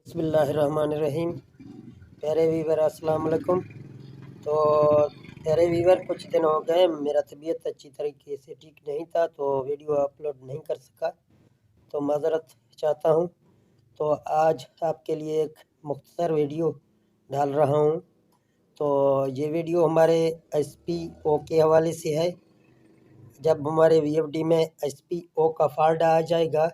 बिस्मिल्लाहिर्रहमानिर्रहीम। प्यारे वीवर अस्सलाम वालेकुम। तो प्यारे वीवर, कुछ दिन हो गए मेरा तबीयत अच्छी तरीके से ठीक नहीं था, तो वीडियो अपलोड नहीं कर सका, तो माज़रत चाहता हूँ। तो आज आपके लिए एक मुख्तसर वीडियो डाल रहा हूँ। तो ये वीडियो हमारे SPO के हवाले से है। जब हमारे VFD में SPO का फॉल्ट आ जाएगा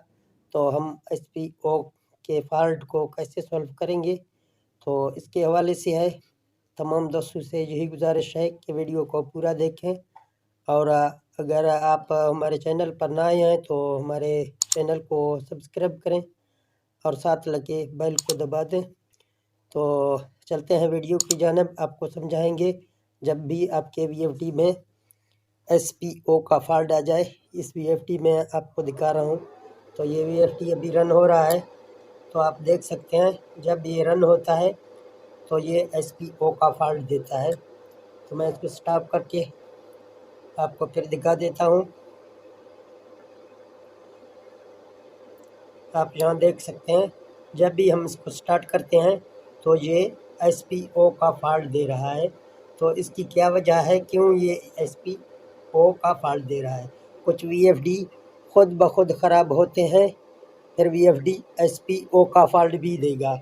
तो हम SPO के फॉल्ट को कैसे सॉल्व करेंगे, तो इसके हवाले से है। तमाम दोस्तों से यही गुजारिश है कि वीडियो को पूरा देखें, और अगर आप हमारे चैनल पर ना आए हैं तो हमारे चैनल को सब्सक्राइब करें और साथ लगे बेल को दबा दें। तो चलते हैं वीडियो की जानिब। आपको समझाएंगे जब भी आपके VFD में SPO का फॉल्ट आ जाए। इस VFD में आपको दिखा रहा हूँ। तो ये VFD अभी रन हो रहा है, तो आप देख सकते हैं जब ये रन होता है तो ये SPO का फॉल्ट देता है। तो मैं इसको स्टॉप करके आपको फिर दिखा देता हूँ। आप यहाँ देख सकते हैं जब भी हम इसको स्टार्ट करते हैं तो ये SPO का फॉल्ट दे रहा है। तो इसकी क्या वजह है, क्यों ये SPO का फॉल्ट दे रहा है? कुछ VFD खुद ब खुद ख़राब होते हैं, फिर VFD SPO का फॉल्ट भी देगा।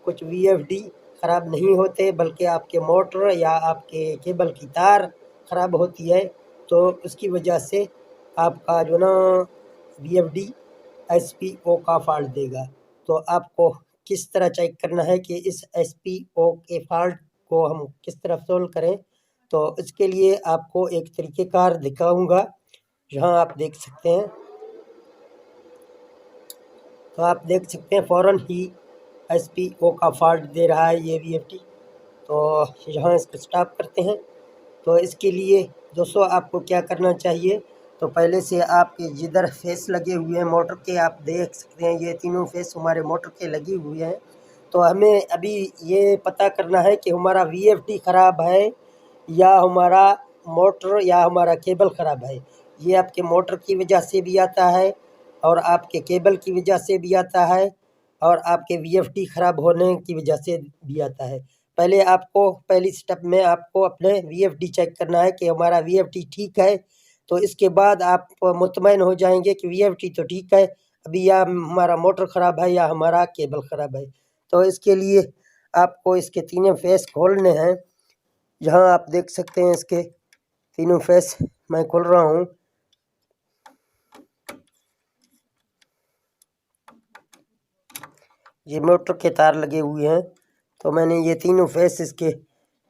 कुछ VFD ख़राब नहीं होते, बल्कि आपके मोटर या आपके केबल की तार ख़राब होती है, तो उसकी वजह से आपका जो ना VFD SPO का फॉल्ट देगा। तो आपको किस तरह चेक करना है कि इस SPO के फॉल्ट को हम किस तरह सोल्व करें, तो इसके लिए आपको एक तरीक़ेकार दिखाऊंगा। यहाँ आप देख सकते हैं, तो आप देख सकते हैं फ़ौरन ही SPO का फॉल्ट दे रहा है ये VFD। तो यहाँ इसको स्टॉप करते हैं। तो इसके लिए दोस्तों आपको क्या करना चाहिए, तो पहले से आपके जिधर फेस लगे हुए हैं मोटर के, आप देख सकते हैं ये तीनों फेस हमारे मोटर के लगे हुए हैं। तो हमें अभी ये पता करना है कि हमारा VFD ख़राब है या हमारा मोटर या हमारा केबल ख़राब है। ये आपके मोटर की वजह से भी आता है और आपके केबल की वजह से भी आता है और आपके VFD ख़राब होने की वजह से भी आता है। पहले आपको पहली स्टेप में आपको अपने VFD चेक करना है कि हमारा VFD ठीक है। तो इसके बाद आप मुतमईन हो जाएंगे कि VFD तो ठीक है, अभी या हमारा मोटर ख़राब है या हमारा केबल ख़राब है। तो इसके लिए आपको इसके तीनों फेस खोलने हैं। यहाँ आप देख सकते हैं इसके तीनों फेस मैं खोल रहा हूँ। ये मोटर के तार लगे हुए हैं, तो मैंने ये तीनों फेस इसके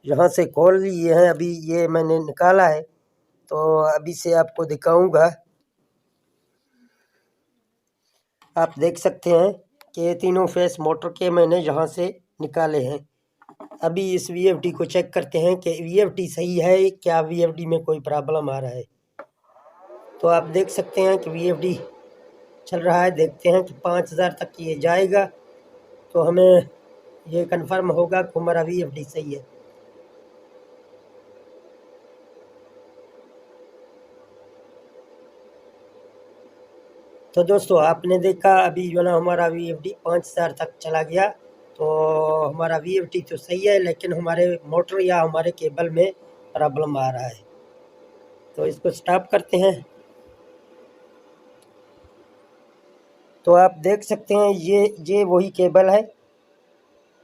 यहाँ से खोल लिए हैं। अभी ये मैंने निकाला है, तो अभी से आपको दिखाऊंगा। आप देख सकते हैं कि ये तीनों फेस मोटर के मैंने यहाँ से निकाले हैं। अभी इस VFD को चेक करते हैं कि VFD सही है, क्या VFD में कोई प्रॉब्लम आ रहा है। तो आप देख सकते हैं कि VFD चल रहा है। देखते हैं कि 5000 तक ये जाएगा तो हमें ये कंफर्म होगा कि हमारा VFD सही है। तो दोस्तों आपने देखा अभी जो ना हमारा VFD 5000 तक चला गया। तो हमारा VFD तो सही है, लेकिन हमारे मोटर या हमारे केबल में प्रॉब्लम आ रहा है। तो इसको स्टॉप करते हैं। तो आप देख सकते हैं ये वही केबल है,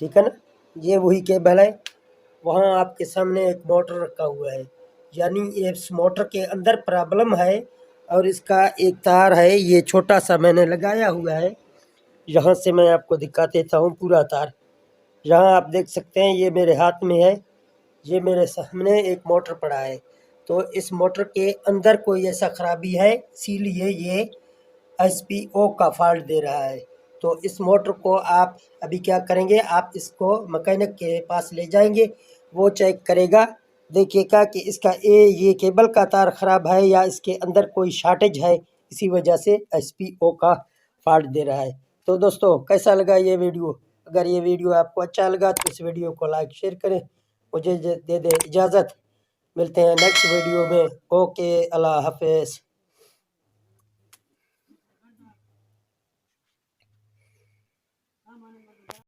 ठीक है ना, ये वही केबल है। वहाँ आपके सामने एक मोटर रखा हुआ है, यानी इस मोटर के अंदर प्रॉब्लम है। और इसका एक तार है, ये छोटा सा मैंने लगाया हुआ है। यहाँ से मैं आपको दिखा देता हूँ पूरा तार। यहाँ आप देख सकते हैं ये मेरे हाथ में है, ये मेरे सामने एक मोटर पड़ा है। तो इस मोटर के अंदर कोई ऐसा खराबी है, इसीलिए ये SPO का फॉल्ट दे रहा है। तो इस मोटर को आप अभी क्या करेंगे, आप इसको मैकेनिक के पास ले जाएंगे, वो चेक करेगा, देखिएगा कि इसका ये केबल का तार ख़राब है या इसके अंदर कोई शॉर्टेज है, इसी वजह से SPO का फॉल्ट दे रहा है। तो दोस्तों कैसा लगा ये वीडियो? अगर ये वीडियो आपको अच्छा लगा तो इस वीडियो को लाइक शेयर करें। मुझे दे दे इजाज़त, मिलते हैं नेक्स्ट वीडियो में। ओके, अल्लाह हाफ़िज़।